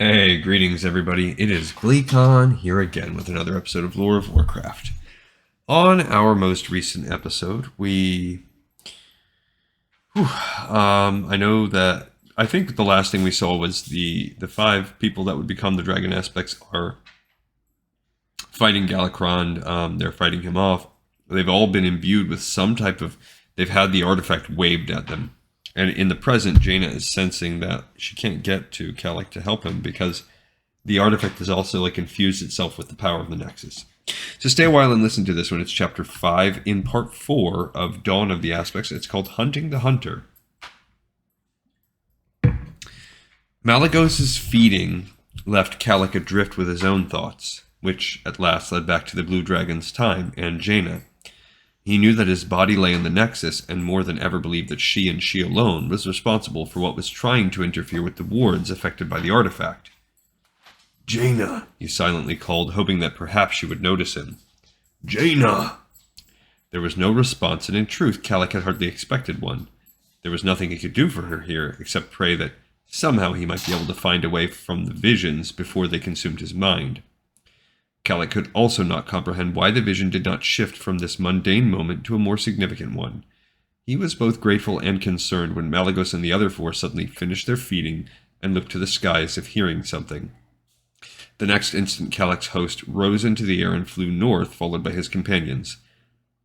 Hey, greetings everybody. It is Galakrond here again with another episode of Lore of Warcraft. On our most recent episode, I know that I think the last thing we saw was the five people that would become the dragon aspects are fighting Galakrond. They're fighting him off. They've all been imbued with some type of. They've had the artifact waved at them. And in the present, Jaina is sensing that she can't get to Kalik to help him because the artifact has also infused itself with the power of the Nexus. So stay a while and listen to this one. It's chapter 5 in part 4 of Dawn of the Aspects. It's called Hunting the Hunter. Malygos's feeding left Kalik adrift with his own thoughts, which at last led back to the Blue Dragon's time and Jaina. He knew that his body lay in the Nexus, and more than ever believed that she and she alone was responsible for what was trying to interfere with the wards affected by the artifact. "Jaina," he silently called, hoping that perhaps she would notice him. "Jaina!" There was no response, and in truth, Kalik had hardly expected one. There was nothing he could do for her here, except pray that somehow he might be able to find a way from the visions before they consumed his mind. Kalik could also not comprehend why the vision did not shift from this mundane moment to a more significant one. He was both grateful and concerned when Malygos and the other four suddenly finished their feeding and looked to the sky as if hearing something. The next instant, Kalik's host rose into the air and flew north, followed by his companions.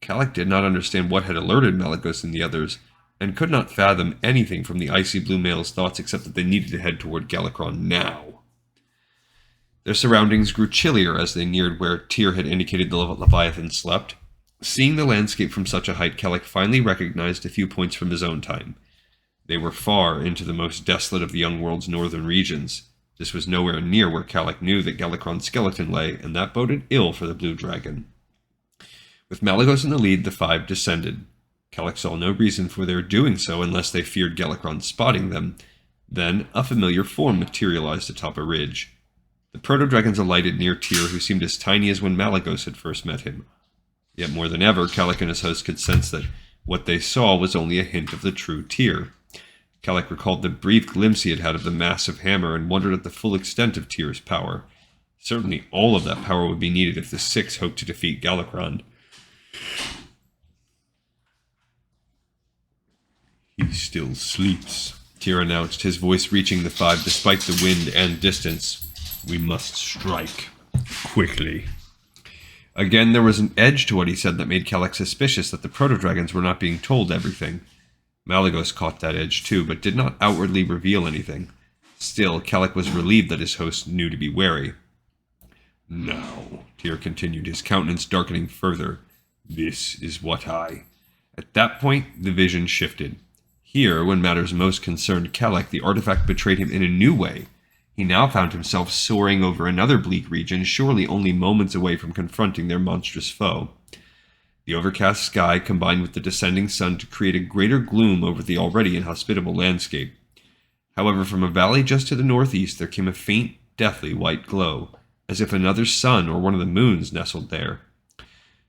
Kalik did not understand what had alerted Malygos and the others, and could not fathom anything from the icy blue male's thoughts except that they needed to head toward Galakrond now. Their surroundings grew chillier as they neared where Tyr had indicated the Leviathan slept. Seeing the landscape from such a height, Kalik finally recognized a few points from his own time. They were far into the most desolate of the young world's northern regions. This was nowhere near where Kalik knew that Galakrond's skeleton lay, and that boded ill for the Blue Dragon. With Malygos in the lead, the five descended. Kalik saw no reason for their doing so unless they feared Galakrond spotting them. Then a familiar form materialized atop a ridge. The proto-dragons alighted near Tyr, who seemed as tiny as when Malygos had first met him. Yet more than ever, Kalik and his host could sense that what they saw was only a hint of the true Tyr. Kalik recalled the brief glimpse he had had of the massive hammer and wondered at the full extent of Tyr's power. Certainly all of that power would be needed if the Six hoped to defeat Galakrond. "He still sleeps," Tyr announced, his voice reaching the five despite the wind and distance. "We must strike. Quickly." Again, there was an edge to what he said that made Kalik suspicious that the proto-dragons were not being told everything. Malygos caught that edge too, but did not outwardly reveal anything. Still, Kalik was relieved that his host knew to be wary. "Now," Tyr continued, his countenance darkening further, "this is what I..." At that point, the vision shifted. Here, when matters most concerned Kalik, the artifact betrayed him in a new way. He now found himself soaring over another bleak region, surely only moments away from confronting their monstrous foe. The overcast sky combined with the descending sun to create a greater gloom over the already inhospitable landscape. However, from a valley just to the northeast there came a faint, deathly white glow, as if another sun or one of the moons nestled there.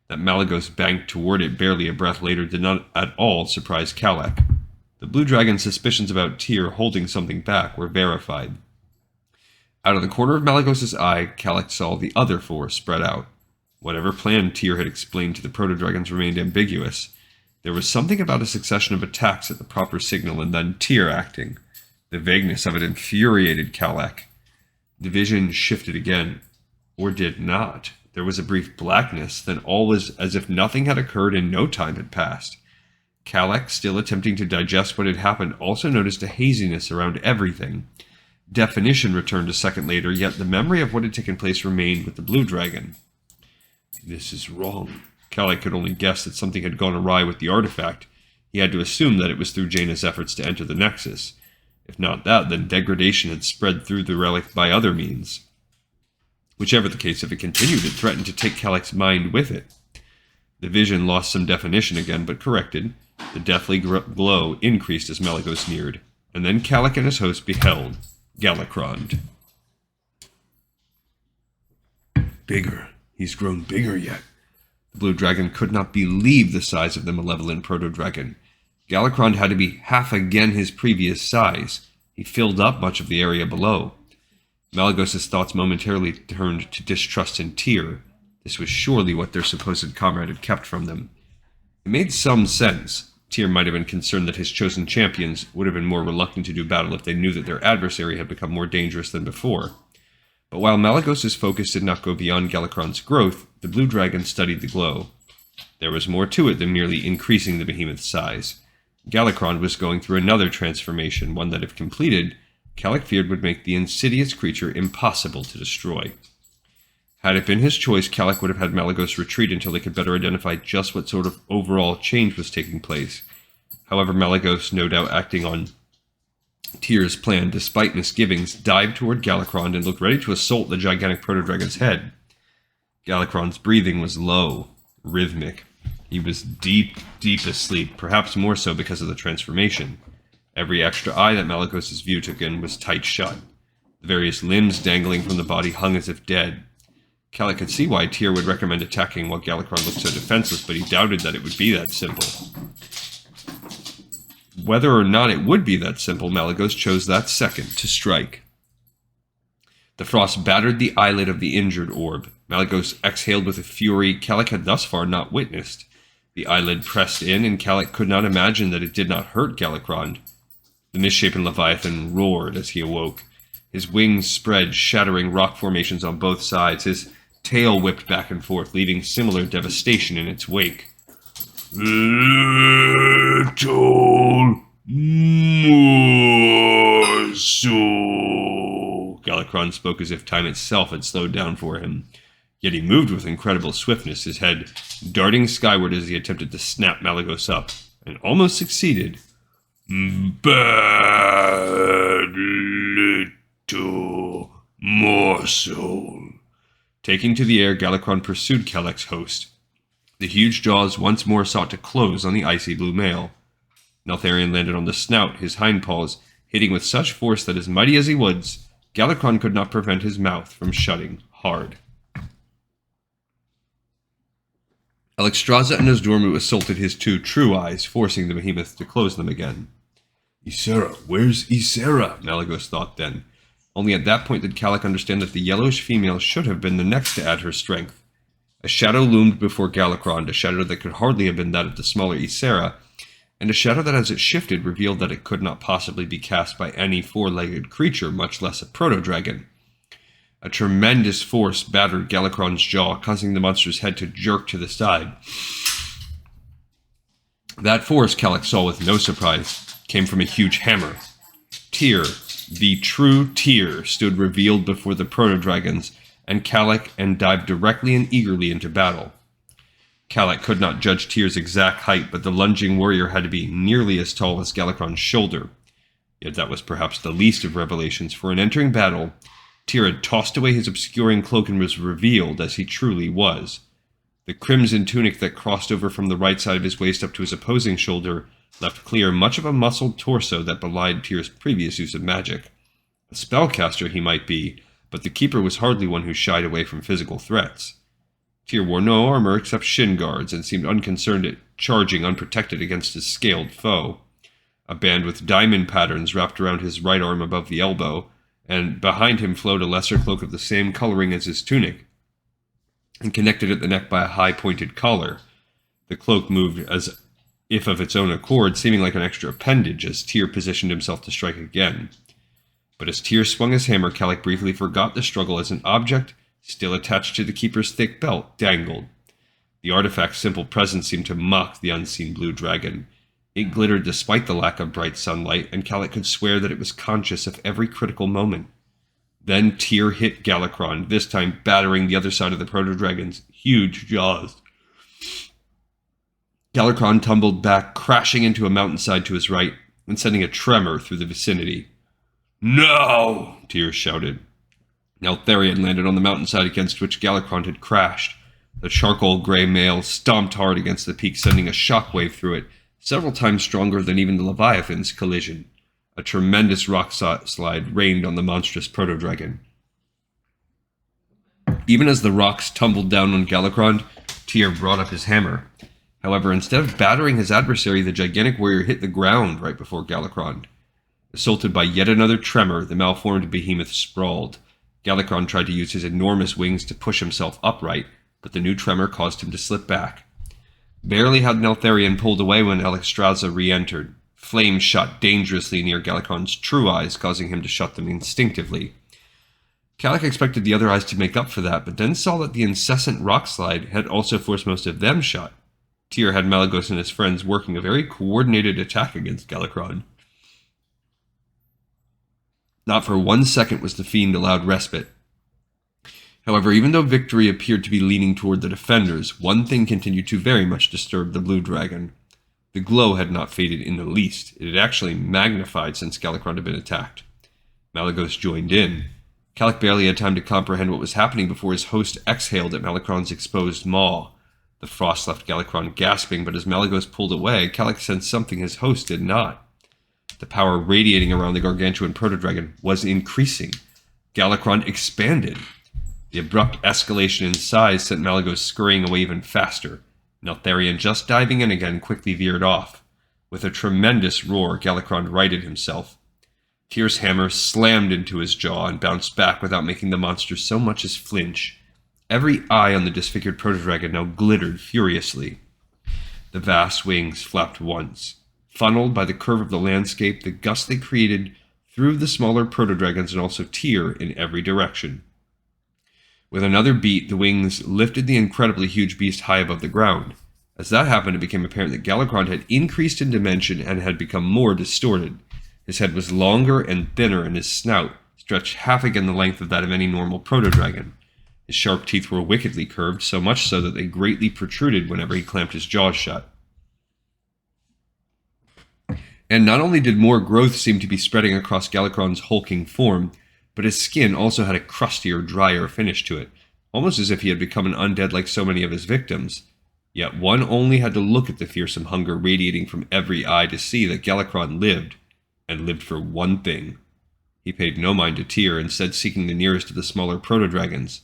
That Malygos banked toward it barely a breath later did not at all surprise Kalik. The Blue Dragon's suspicions about Tyr holding something back were verified. Out of the corner of Malygos' eye, Kalik saw the other four spread out. Whatever plan Tyr had explained to the proto-dragons remained ambiguous. There was something about a succession of attacks at the proper signal and then Tyr acting. The vagueness of it infuriated Kalik. The vision shifted again. Or did not. There was a brief blackness, then all was as if nothing had occurred and no time had passed. Kalik, still attempting to digest what had happened, also noticed a haziness around everything. Definition returned a second later, yet the memory of what had taken place remained with the Blue Dragon. "This is wrong." Kalik could only guess that something had gone awry with the artifact. He had to assume that it was through Jaina's efforts to enter the Nexus. If not that, then degradation had spread through the relic by other means. Whichever the case, if it continued, it threatened to take Kalik's mind with it. The vision lost some definition again, but corrected. The deathly glow increased as Malygos neared, and then Kalik and his host beheld Galakrond. "Bigger. He's grown bigger yet." The Blue Dragon could not believe the size of the malevolent proto-dragon. Galakrond had to be half again his previous size. He filled up much of the area below. Malagos' thoughts momentarily turned to distrust in Tyr. This was surely what their supposed comrade had kept from them. It made some sense. Tyr might have been concerned that his chosen champions would have been more reluctant to do battle if they knew that their adversary had become more dangerous than before. But while Malagos' focus did not go beyond Galakrond's growth, the blue dragon studied the glow. There was more to it than merely increasing the behemoth's size. Galakrond was going through another transformation, one that, if completed, Kalik feared would make the insidious creature impossible to destroy. Had it been his choice, Kalik would have had Malagos retreat until they could better identify just what sort of overall change was taking place. However, Malagos, no doubt acting on Tyr's plan despite misgivings, dived toward Galakrond and looked ready to assault the gigantic proto-dragon's head. Galakrond's breathing was low, rhythmic. He was deep asleep, perhaps more so because of the transformation. Every extra eye that Malagos' view took in was tight shut. The various limbs dangling from the body hung as if dead. Kalik could see why Tyr would recommend attacking while Galakrond looked so defenseless, but he doubted that it would be that simple. Whether or not it would be that simple, Malagos chose that second to strike. The frost battered the eyelid of the injured orb. Malagos exhaled with a fury Kalik had thus far not witnessed. The eyelid pressed in, and Kalik could not imagine that it did not hurt Galakrond. The misshapen leviathan roared as he awoke. His wings spread, shattering rock formations on both sides. His tail whipped back and forth, leaving similar devastation in its wake. Little morsel. Galakrond spoke as if time itself had slowed down for him. Yet he moved with incredible swiftness, his head darting skyward as he attempted to snap Malagos up, and almost succeeded. Bad little morsel. Taking to the air, Galakrond pursued Kalik's host. The huge jaws once more sought to close on the icy blue male. Neltharion landed on the snout, his hindpaws hitting with such force that, as mighty as he was, Galakrond could not prevent his mouth from shutting hard. Alexstrasza and Nozdormu assaulted his two true eyes, forcing the behemoth to close them again. Ysera, where's Ysera? Malagos thought then. Only at that point did Kalik understand that the yellowish female should have been the next to add her strength. A shadow loomed before Galakrond, a shadow that could hardly have been that of the smaller Ysera, and a shadow that, as it shifted, revealed that it could not possibly be cast by any four-legged creature, much less a proto-dragon. A tremendous force battered Galakrond's jaw, causing the monster's head to jerk to the side. That force, Kalik saw with no surprise, came from a huge hammer. Tyr, the true Tyr, stood revealed before the proto-dragons, and Kalik and dived directly and eagerly into battle. Kalik could not judge Tyr's exact height, but the lunging warrior had to be nearly as tall as Galakrond's shoulder. Yet that was perhaps the least of revelations, for in entering battle, Tyr had tossed away his obscuring cloak and was revealed as he truly was. The crimson tunic that crossed over from the right side of his waist up to his opposing shoulder left clear much of a muscled torso that belied Tyr's previous use of magic. A spellcaster he might be, but the keeper was hardly one who shied away from physical threats. Tyr wore no armor except shin guards and seemed unconcerned at charging unprotected against his scaled foe. A band with diamond patterns wrapped around his right arm above the elbow, and behind him flowed a lesser cloak of the same coloring as his tunic, and connected at the neck by a high-pointed collar. The cloak moved as if of its own accord, seeming like an extra appendage as Tyr positioned himself to strike again. But as Tyr swung his hammer, Kalik briefly forgot the struggle as an object, still attached to the keeper's thick belt, dangled. The artifact's simple presence seemed to mock the unseen blue dragon. It glittered despite the lack of bright sunlight, and Kalik could swear that it was conscious of every critical moment. Then Tyr hit Galakrond, this time battering the other side of the proto-dragon's huge jaws. Galakrond tumbled back, crashing into a mountainside to his right, and sending a tremor through the vicinity. "No!" Tyr shouted. Neltharion landed on the mountainside against which Galakrond had crashed. The charcoal gray male stomped hard against the peak, sending a shockwave through it, several times stronger than even the Leviathan's collision. A tremendous rock slide rained on the monstrous proto-dragon. Even as the rocks tumbled down on Galakrond, Tyr brought up his hammer. However, instead of battering his adversary, the gigantic warrior hit the ground right before Galakrond. Assaulted by yet another tremor, the malformed behemoth sprawled. Galakrond tried to use his enormous wings to push himself upright, but the new tremor caused him to slip back. Barely had Neltharion pulled away when Alexstrasza re-entered. Flames shot dangerously near Galakrond's true eyes, causing him to shut them instinctively. Kalak expected the other eyes to make up for that, but then saw that the incessant rock slide had also forced most of them shut. Tyr had Malygos and his friends working a very coordinated attack against Galakrond. Not for 1 second was the fiend allowed respite. However, even though victory appeared to be leaning toward the defenders, one thing continued to very much disturb the blue dragon. The glow had not faded in the least. It had actually magnified since Galakrond had been attacked. Malygos joined in. Kalak barely had time to comprehend what was happening before his host exhaled at Malakrond's exposed maw. The frost left Galakrond gasping, but as Malygos pulled away, Kalak sensed something his host did not. The power radiating around the gargantuan proto-dragon was increasing. Galakrond expanded. The abrupt escalation in size sent Malygos scurrying away even faster. Neltharion, just diving in again, quickly veered off. With a tremendous roar, Galakrond righted himself. Tyr's hammer slammed into his jaw and bounced back without making the monster so much as flinch. Every eye on the disfigured proto-dragon now glittered furiously. The vast wings flapped once. Funneled by the curve of the landscape, the gust they created threw the smaller proto-dragons and also Tyr in every direction. With another beat, the wings lifted the incredibly huge beast high above the ground. As that happened, it became apparent that Galakrond had increased in dimension and had become more distorted. His head was longer and thinner, and his snout stretched half again the length of that of any normal proto-dragon. His sharp teeth were wickedly curved, so much so that they greatly protruded whenever he clamped his jaws shut. And not only did more growth seem to be spreading across Galakrond's hulking form, but his skin also had a crustier, drier finish to it, almost as if he had become an undead like so many of his victims. Yet one only had to look at the fearsome hunger radiating from every eye to see that Galakrond lived, and lived for one thing. He paid no mind to Tyr, instead seeking the nearest of the smaller proto-dragons.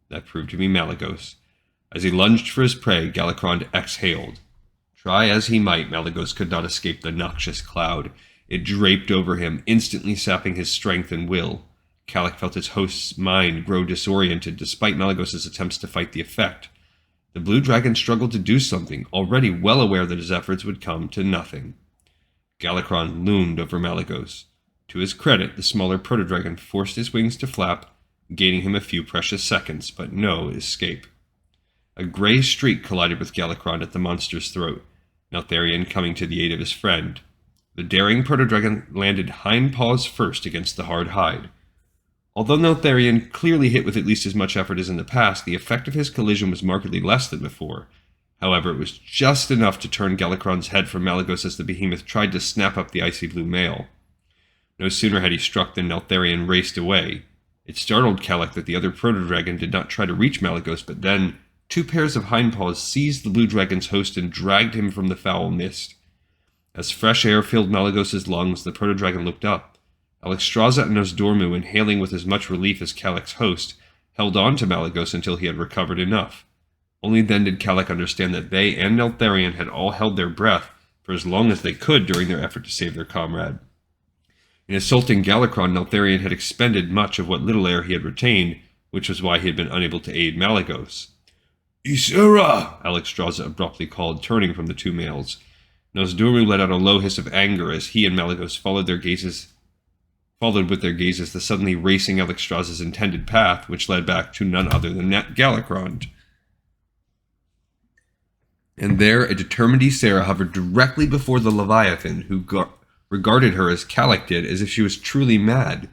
That proved to be Malygos. As he lunged for his prey, Galakrond exhaled. Try as he might, Malygos could not escape the noxious cloud. It draped over him, instantly sapping his strength and will. Kalak felt his host's mind grow disoriented, despite Malygos' attempts to fight the effect. The blue dragon struggled to do something, already well aware that his efforts would come to nothing. Galakrond loomed over Malygos. To his credit, the smaller proto-dragon forced his wings to flap, gaining him a few precious seconds, but no escape. A gray streak collided with Galakrond at the monster's throat, Neltharion coming to the aid of his friend. The daring proto-dragon landed hind paws first against the hard hide. Although Neltharion clearly hit with at least as much effort as in the past, the effect of his collision was markedly less than before. However, it was just enough to turn Galakrond's head from Malygos as the behemoth tried to snap up the icy blue male. No sooner had he struck than Neltharion raced away. It startled Kalak that the other proto-dragon did not try to reach Malygos, but then 2 pairs of hindpaws seized the blue dragon's host and dragged him from the foul mist. As fresh air filled Malygos' lungs, the proto-dragon looked up. Alexstrasza and Nosdormu, inhaling with as much relief as Kalak's host, held on to Malygos until he had recovered enough. Only then did Kalak understand that they and Neltharion had all held their breath for as long as they could during their effort to save their comrade. In assaulting Galakrond, Neltharion had expended much of what little air he had retained, which was why he had been unable to aid Malygos. "Ysera!" Alexstrasza abruptly called, turning from the 2 males. Nosdormu let out a low hiss of anger as he and Malygos followed with their gazes the suddenly racing Alexstrasza's intended path, which led back to none other than Galakrond. And there a determined Ysera hovered directly before the Leviathan, who regarded her as Kalak did, as if she was truly mad.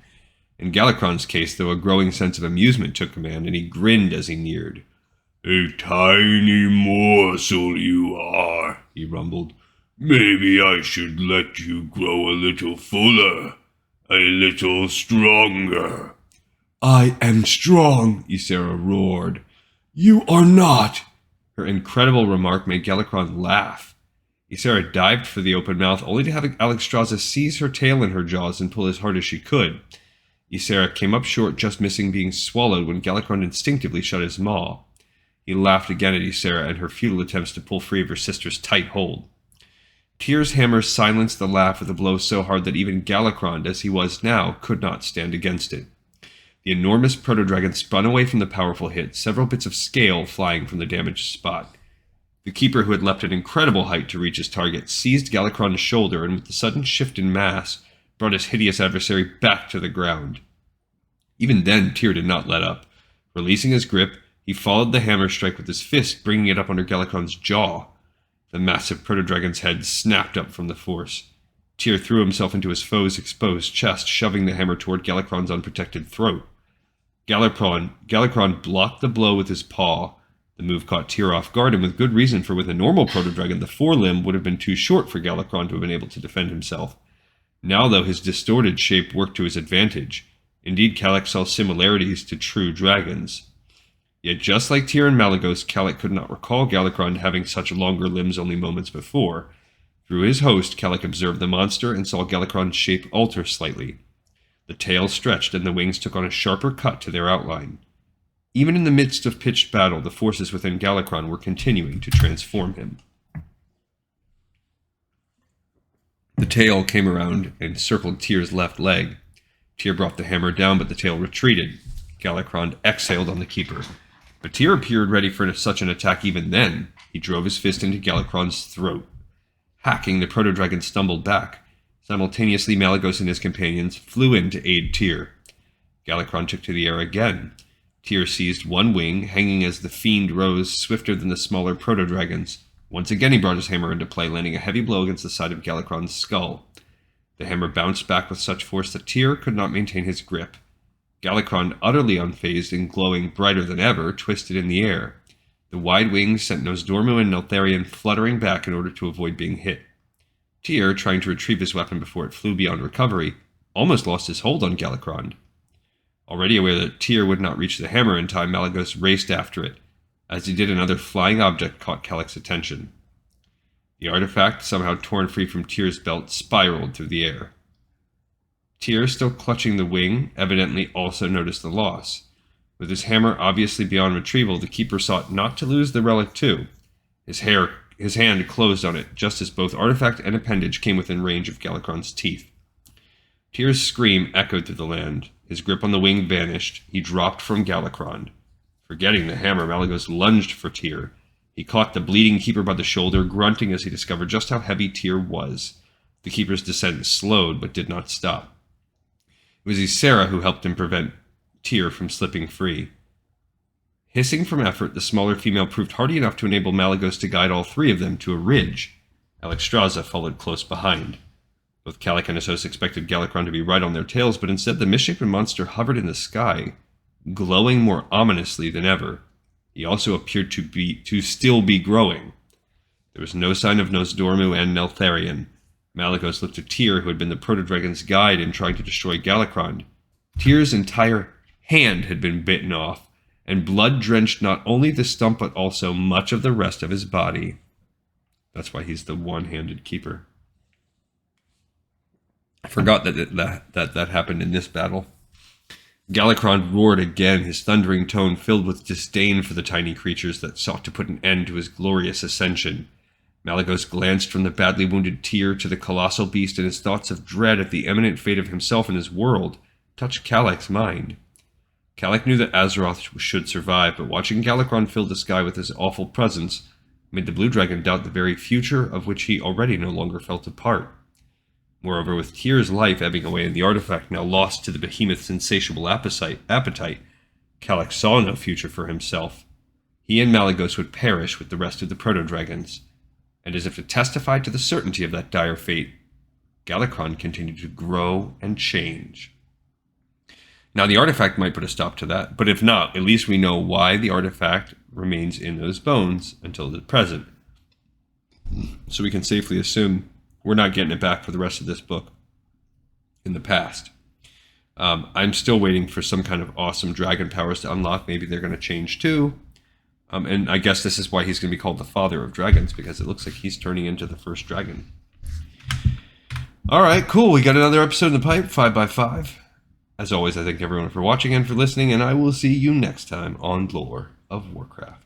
In Galakrond's case, though, a growing sense of amusement took command, and he grinned as he neared. "A tiny morsel you are," he rumbled. "Maybe I should let you grow a little fuller. A little stronger." "I am strong," Ysera roared. "You are not." Her incredible remark made Galakrond laugh. Ysera dived for the open mouth, only to have Alexstrasza seize her tail in her jaws and pull as hard as she could. Ysera came up short, just missing being swallowed when Galakrond instinctively shut his maw. He laughed again at Ysera and her futile attempts to pull free of her sister's tight hold. Tyr's hammer silenced the laugh with a blow so hard that even Galakrond, as he was now, could not stand against it. The enormous proto-dragon spun away from the powerful hit, several bits of scale flying from the damaged spot. The keeper, who had leapt at incredible height to reach his target, seized Galakrond's shoulder and with the sudden shift in mass, brought his hideous adversary back to the ground. Even then, Tyr did not let up. Releasing his grip, he followed the hammer strike with his fist, bringing it up under Galakrond's jaw. The massive proto-dragon's head snapped up from the force. Tyr threw himself into his foe's exposed chest, shoving the hammer toward Galakrond's unprotected throat. Galakrond blocked the blow with his paw. The move caught Tyr off guard, and with good reason, for with a normal proto-dragon, the forelimb would have been too short for Galakrond to have been able to defend himself. Now, though, his distorted shape worked to his advantage. Indeed, Kalik saw similarities to true dragons. Yet just like Tyr and Malygos, Kalik could not recall Galakrond having such longer limbs only moments before. Through his host, Kalik observed the monster and saw Galakrond's shape alter slightly. The tail stretched and the wings took on a sharper cut to their outline. Even in the midst of pitched battle, the forces within Galakrond were continuing to transform him. The tail came around and circled Tyr's left leg. Tyr brought the hammer down, but the tail retreated. Galakrond exhaled on the keeper. But Tyr appeared ready for such an attack even then. He drove his fist into Galakrond's throat. Hacking, the proto-dragon stumbled back. Simultaneously, Malygos and his companions flew in to aid Tyr. Galakrond took to the air again. Tyr seized one wing, hanging as the fiend rose swifter than the smaller proto-dragons. Once again he brought his hammer into play, landing a heavy blow against the side of Galakrond's skull. The hammer bounced back with such force that Tyr could not maintain his grip. Galakrond, utterly unfazed and glowing brighter than ever, twisted in the air. The wide wings sent Nosdormu and Neltharion fluttering back in order to avoid being hit. Tyr, trying to retrieve his weapon before it flew beyond recovery, almost lost his hold on Galakrond. Already aware that Tyr would not reach the hammer in time, Malygos raced after it. As he did, another flying object caught Kalik's attention. The artifact, somehow torn free from Tyr's belt, spiraled through the air. Tyr, still clutching the wing, evidently also noticed the loss. With his hammer obviously beyond retrieval, the keeper sought not to lose the relic too. His hand closed on it, just as both artifact and appendage came within range of Galakrond's teeth. Tyr's scream echoed through the land. His grip on the wing vanished. He dropped from Galakrond. Forgetting the hammer, Malygos lunged for Tyr. He caught the bleeding keeper by the shoulder, grunting as he discovered just how heavy Tyr was. The keeper's descent slowed, but did not stop. It was Ysera who helped him prevent Tyr from slipping free. Hissing from effort, the smaller female proved hardy enough to enable Malygos to guide all three of them to a ridge. Alexstrasza followed close behind. Both Kalik and his host expected Galakrond to be right on their tails, but instead the misshapen monster hovered in the sky, glowing more ominously than ever. He also appeared to still be growing. There was no sign of Nosdormu and Neltharion. Malygos looked to Tyr, who had been the proto-dragon's guide in trying to destroy Galakrond. Tyr's entire hand had been bitten off, and blood drenched not only the stump but also much of the rest of his body. That's why he's the one-handed keeper. I forgot that happened in this battle. Galakrond roared again, his thundering tone filled with disdain for the tiny creatures that sought to put an end to his glorious ascension. Malygos glanced from the badly wounded Tyr to the colossal beast, and his thoughts of dread at the imminent fate of himself and his world touched Kalik's mind. Kalik knew that Azeroth should survive, but watching Galakrond fill the sky with his awful presence made the blue dragon doubt the very future of which he already no longer felt a part. Moreover, with Tyr's life ebbing away and the artifact now lost to the behemoth's insatiable appetite, Kalik saw no future for himself. He and Malygos would perish with the rest of the proto-dragons. And as if to testify to the certainty of that dire fate, Galakrond continued to grow and change. Now, the artifact might put a stop to that, but if not, at least we know why the artifact remains in those bones until the present. So we can safely assume we're not getting it back for the rest of this book in the past. I'm still waiting for some kind of awesome dragon powers to unlock. Maybe they're going to change too. And I guess this is why he's going to be called the Father of Dragons, because it looks like he's turning into the first dragon. All right, cool. We got another episode in the pipe, 5x5. As always, I thank everyone for watching and for listening, and I will see you next time on Lore of Warcraft.